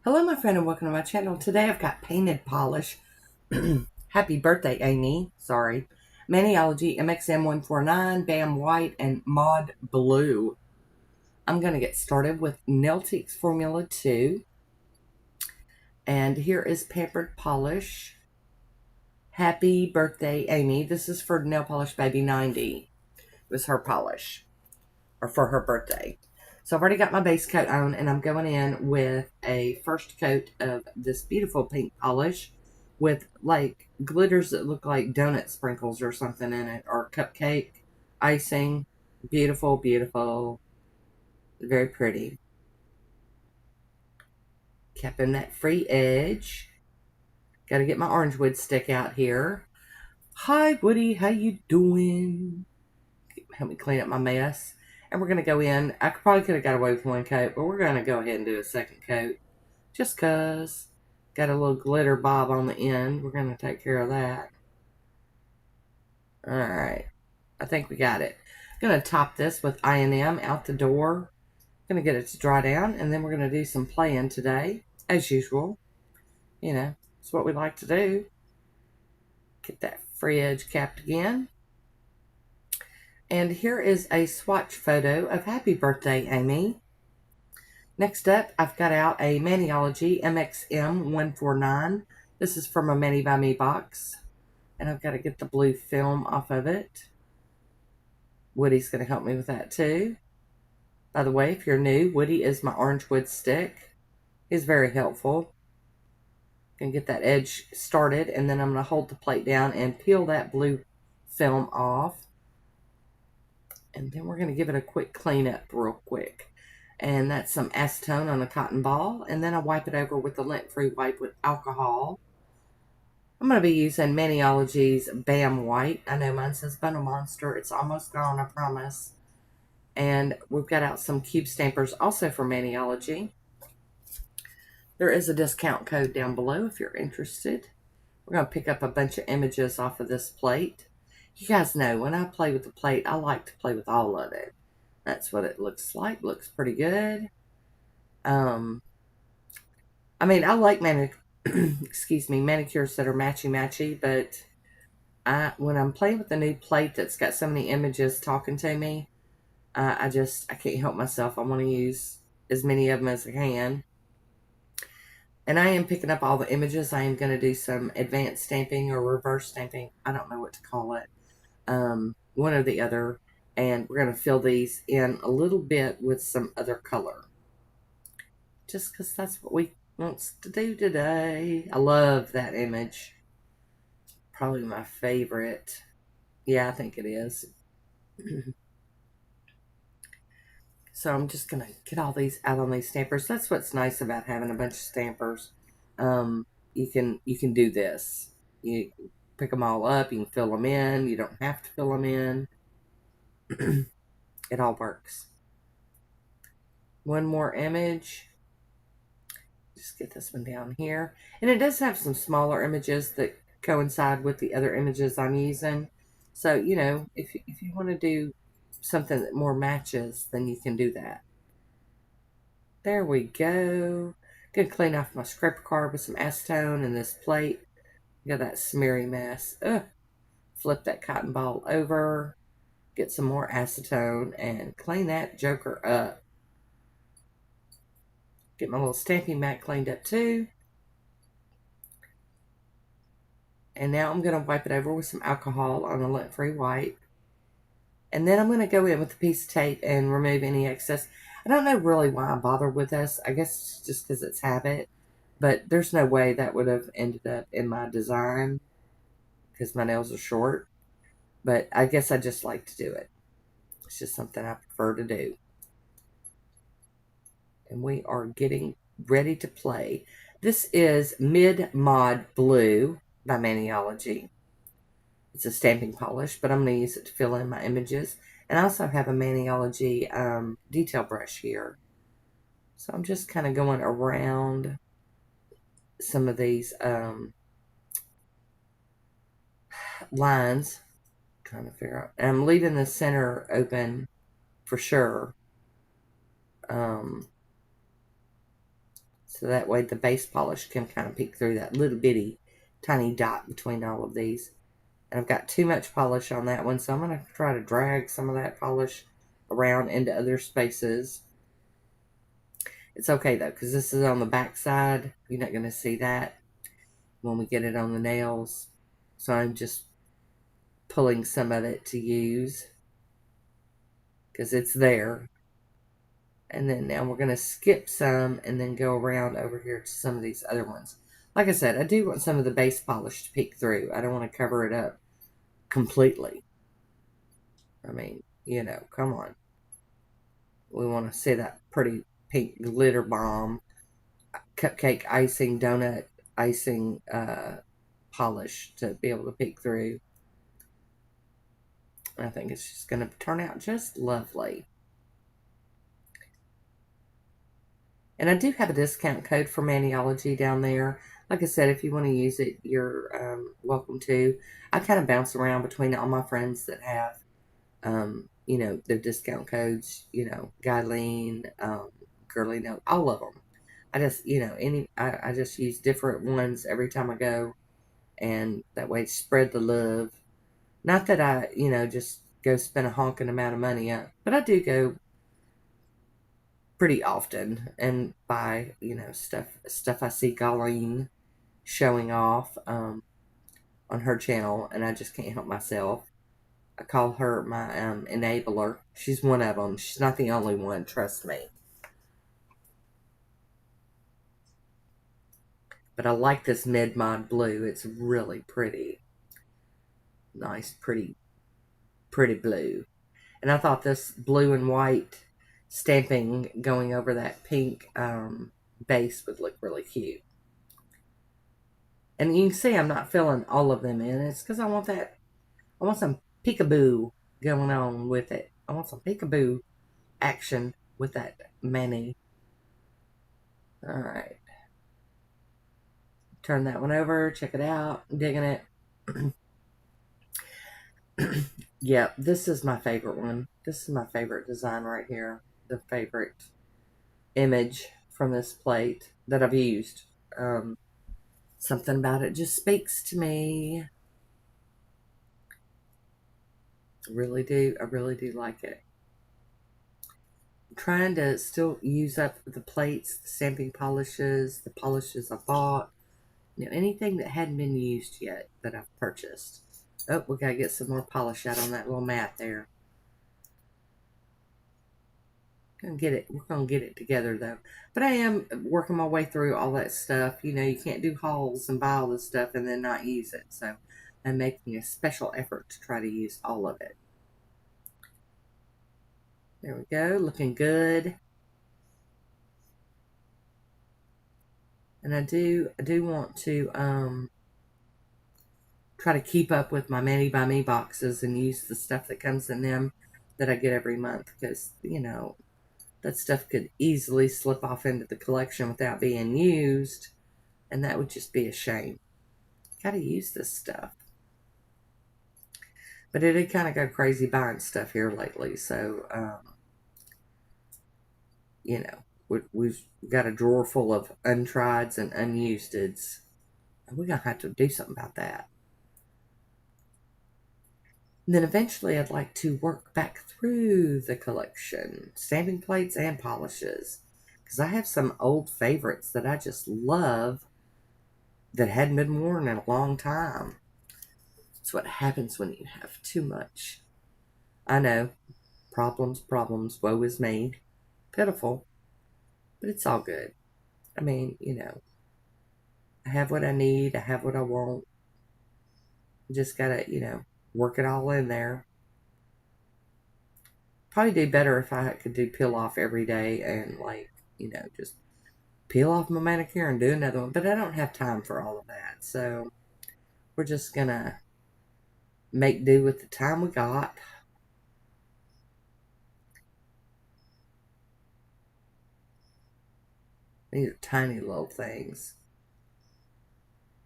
Hello, my friend, and welcome to my channel. Today I've got painted polish. Happy birthday, Amy. Sorry. Maniology, MXM149, Bam White, and Mod Blue. I'm going to get started with Nailtiques Formula 2. And here is Pampered Polish. Happy Birthday, Amy. This is for Nail Polish Baby 90. It was her polish. Or for her birthday. So I've already got my base coat on, and I'm going in with a first coat of this beautiful pink polish with like glitters that look like donut sprinkles or something in it, or cupcake icing. Beautiful, beautiful. Very pretty. Keeping that free edge. Got to get my orange wood stick out here. Hi, Woody. How you doing? Help me clean up my mess. And we're going to go in. I probably could have got away with one coat, but we're going to go ahead and do a second coat. Just because. Got a little glitter bob on the end. We're going to take care of that. Alright. I think we got it. I'm going to top this with I&M out the door. Going to get it to dry down. And then we're going to do some playing today. As usual. You know, it's what we like to do. Get that free edge capped again. And here is a swatch photo of Happy Birthday, Amy. Next up, I've got out a Maniology MXM149. This is from a Mani by Me box. And I've got to get the blue film off of it. Woody's going to help me with that too. By the way, if you're new, Woody is my orange wood stick. He's very helpful. Going to get that edge started, and then I'm going to hold the plate down and peel that blue film off. And then we're going to give it a quick cleanup real quick. And that's some acetone on a cotton ball. And then I wipe it over with a lint-free wipe with alcohol. I'm going to be using Maniology's Bam White. I know mine says Bundle Monster. It's almost gone, I promise. And we've got out some cube stampers also for Maniology. There is a discount code down below if you're interested. We're going to pick up a bunch of images off of this plate. You guys know when I play with the plate, I like to play with all of it. That's what it looks like. Looks pretty good. I mean, I like excuse me, manicures that are matchy-matchy, but when I'm playing with a new plate that's got so many images talking to me, I can't help myself. I want to use as many of them as I can. And I am picking up all the images. I am going to do some advanced stamping or reverse stamping. I don't know what to call it. One or the other. And we're going to fill these in a little bit with some other color. Just because that's what we want to do today. I love that image. Probably my favorite. Yeah, I think it is. So I'm just going to get all these out on these stampers. That's what's nice about having a bunch of stampers. You can do this. You pick them all up. You can fill them in. You don't have to fill them in. It all works. One more image. Just get this one down here. And it does have some smaller images that coincide with the other images I'm using. So, you know, if you want to do something that more matches, then you can do that. There we go. Gonna clean off my scraper card with some acetone and this plate. Got that smeary mess. Ugh. Flip that cotton ball over. Get some more acetone and clean that joker up. Get my little stamping mat cleaned up too. And now I'm going to wipe it over with some alcohol on a lint-free wipe. And then I'm going to go in with a piece of tape and remove any excess. I don't know really why I bothered with this. I guess it's just because it's habit. But there's no way that would have ended up in my design because my nails are short. But I guess I just like to do it. It's just something I prefer to do. And we are getting ready to play. This is Mid-Mod Blue by Maniology. It's a stamping polish, but I'm going to use it to fill in my images. And I also have a Maniology detail brush here. So I'm just kind of going around some of these lines. Trying to figure out. And I'm leaving the center open for sure. So that way the base polish can kind of peek through that little bitty tiny dot between all of these. And I've got too much polish on that one, so I'm going to try to drag some of that polish around into other spaces. It's okay though, because this is on the back side. You're not going to see that when we get it on the nails. So I'm just pulling some of it to use because it's there. And then now we're going to skip some and then go around over here to some of these other ones. Like I said, I do want some of the base polish to peek through. I don't want to cover it up completely. I mean, you know, come on. We want to see that pretty pink glitter bomb, cupcake icing, donut icing polish to be able to peek through. I think it's just going to turn out just lovely. And I do have a discount code for Maniology down there. Like I said, if you want to use it, you're welcome to. I kind of bounce around between all my friends that have, you know, their discount codes, you know, Guylene, Guylene, all of them. I just, you know, I just use different ones every time I go. And that way spread the love. Not that I, you know, just go spend a honking amount of money, but I do go pretty often and buy, you know, stuff I see Guylene showing off on her channel, and I just can't help myself. I call her my enabler. She's one of them. She's not the only one, trust me. But I like this mid-mod blue. It's really pretty. Nice, pretty blue. And I thought this blue and white stamping going over that pink base would look really cute. And you can see I'm not filling all of them in. It's because I want some peekaboo going on with it. I want some peekaboo action with that mani. Alright. Turn that one over. Check it out. I'm digging it. Yeah, this is my favorite one. This is my favorite design right here. The favorite image from this plate that I've used. Something about it just speaks to me. I really do like it. I'm trying to still use up the plates, the stamping polishes, the polishes I bought. You know, anything that hadn't been used yet that I've purchased. Oh, we gotta get some more polish out on that little mat there. We're gonna get it together though. But I am working my way through all that stuff. You know, you can't do hauls and buy all this stuff and then not use it. So I'm making a special effort to try to use all of it. There we go, looking good. And I do want to try to keep up with my Mani by Me boxes and use the stuff that comes in them that I get every month, because, you know, that stuff could easily slip off into the collection without being used, and that would just be a shame. Gotta use this stuff. But it did kind of go crazy buying stuff here lately, so, you know, we've got a drawer full of untrieds and unusededs, and we're gonna have to do something about that. And then eventually I'd like to work back through the collection, stamping plates and polishes, because I have some old favorites that I just love that hadn't been worn in a long time. It's what happens when you have too much. I know, problems, woe is me, pitiful, but it's all good. I mean, you know, I have what I need, I have what I want. Just gotta, you know, work it all in there. Probably do better if I could do peel off every day and, like, you know, just peel off my manicure and do another one. But I don't have time for all of that. So we're just gonna make do with the time we got. These are tiny little things.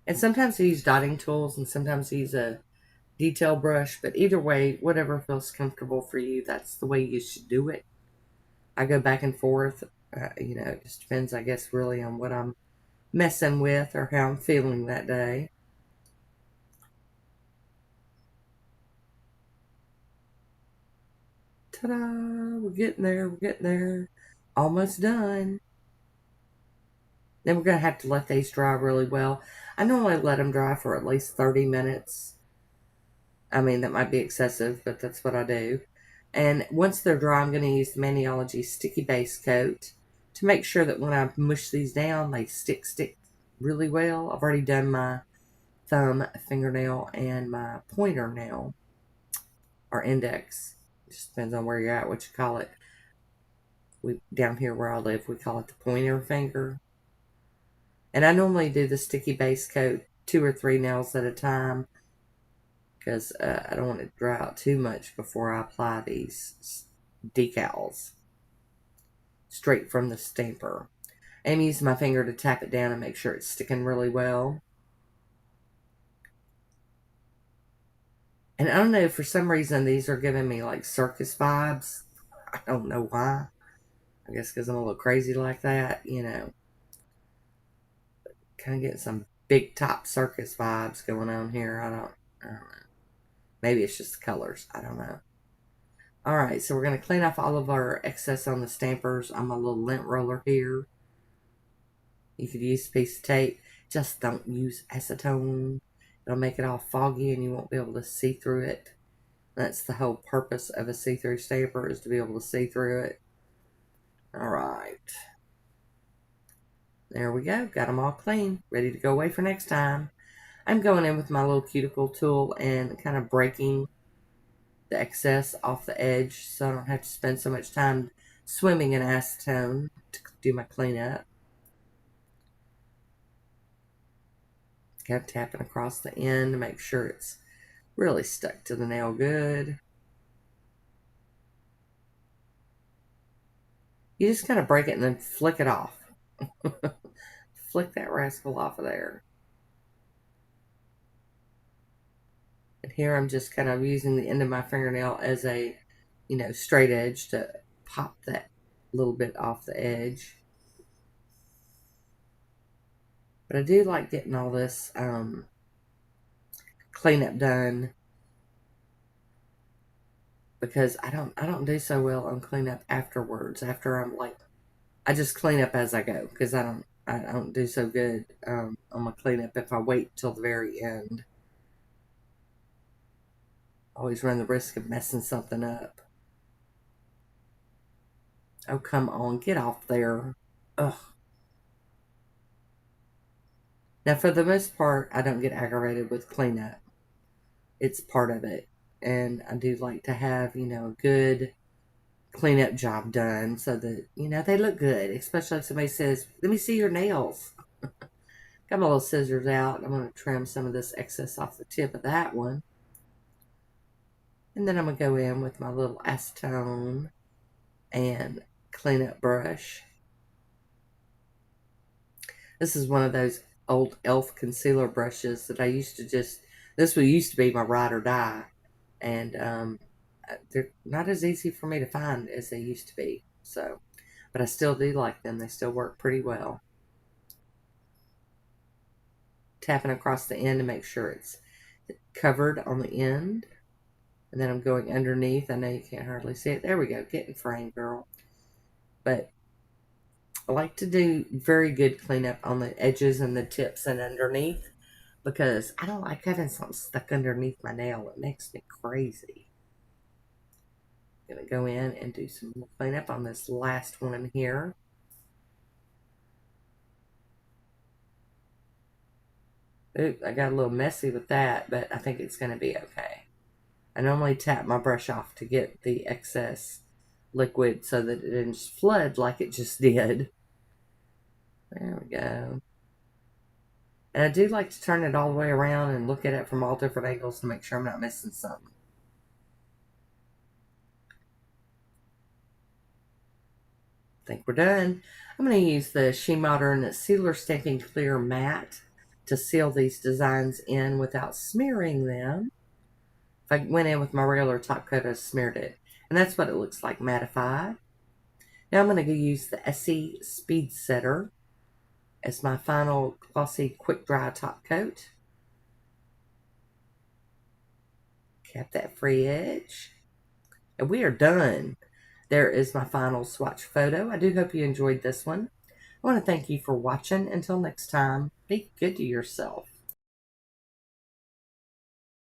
And sometimes I use dotting tools and sometimes I use a detail brush. But either way, whatever feels comfortable for you, that's the way you should do it. I go back and forth. You know, it just depends, I guess, really on what I'm messing with or how I'm feeling that day. Ta-da! We're getting there. We're getting there. Almost done. Then we're going to have to let these dry really well. I normally let them dry for at least 30 minutes. I mean, that might be excessive, but that's what I do. And once they're dry, I'm going to use the Maniology Sticky Base Coat to make sure that when I mush these down, they stick really well. I've already done my thumb, fingernail, and my pointer nail, or index. It just depends on where you're at, what you call it. Down here where I live, we call it the pointer finger. And I normally do the sticky base coat 2 or 3 nails at a time because I don't want it to dry out too much before I apply these decals straight from the stamper. I'm using my finger to tap it down and make sure it's sticking really well. And I don't know, for some reason these are giving me like circus vibes. I don't know why. I guess because I'm a little crazy like that, you know. Kind of getting some big top circus vibes going on here. I don't know. Maybe it's just the colors. I don't know. Alright, so we're going to clean off all of our excess on the stampers on my little lint roller here. You could use a piece of tape. Just don't use acetone. It'll make it all foggy and you won't be able to see through it. That's the whole purpose of a see-through stamper, is to be able to see through it. Alright. There we go. Got them all clean. Ready to go away for next time. I'm going in with my little cuticle tool and kind of breaking the excess off the edge so I don't have to spend so much time swimming in acetone to do my cleanup. Kind of tapping across the end to make sure it's really stuck to the nail good. You just kind of break it and then flick it off. Flick that rascal off of there. And here I'm just kind of using the end of my fingernail as a, you know, straight edge to pop that little bit off the edge. But I do like getting all this cleanup done because I don't do so well on cleanup afterwards. After I'm like, I just clean up as I go because I don't do so good on my cleanup if I wait till the very end. Always run the risk of messing something up. Oh, come on, get off there. Ugh. Now, for the most part, I don't get aggravated with cleanup. It's part of it. And I do like to have, you know, a good cleanup job done so that, you know, they look good. Especially if somebody says, let me see your nails. Got my little scissors out. I'm going to trim some of this excess off the tip of that one. And then I'm going to go in with my little acetone and cleanup brush. This is one of those old e.l.f. concealer brushes that I used to just, this used to be my ride or die. And they're not as easy for me to find as they used to be. So, but I still do like them. They still work pretty well. Tapping across the end to make sure it's covered on the end. And then I'm going underneath. I know you can't hardly see it. There we go. Get in frame, girl. But I like to do very good cleanup on the edges and the tips and underneath because I don't like having something stuck underneath my nail. It makes me crazy. I'm going to go in and do some more cleanup on this last one here. Oop, I got a little messy with that, but I think it's going to be okay. I normally tap my brush off to get the excess liquid so that it didn't flood like it just did. There we go. And I do like to turn it all the way around and look at it from all different angles to make sure I'm not missing something. I think we're done. I'm going to use the She Modern Sealer Stamping Clear Matte to seal these designs in without smearing them. If I went in with my regular top coat, I smeared it. And that's what it looks like mattified. Now I'm going to use the Essie Speed Setter as my final glossy quick dry top coat. Cap that free edge. And we are done. There is my final swatch photo. I do hope you enjoyed this one. I want to thank you for watching. Until next time, be good to yourself.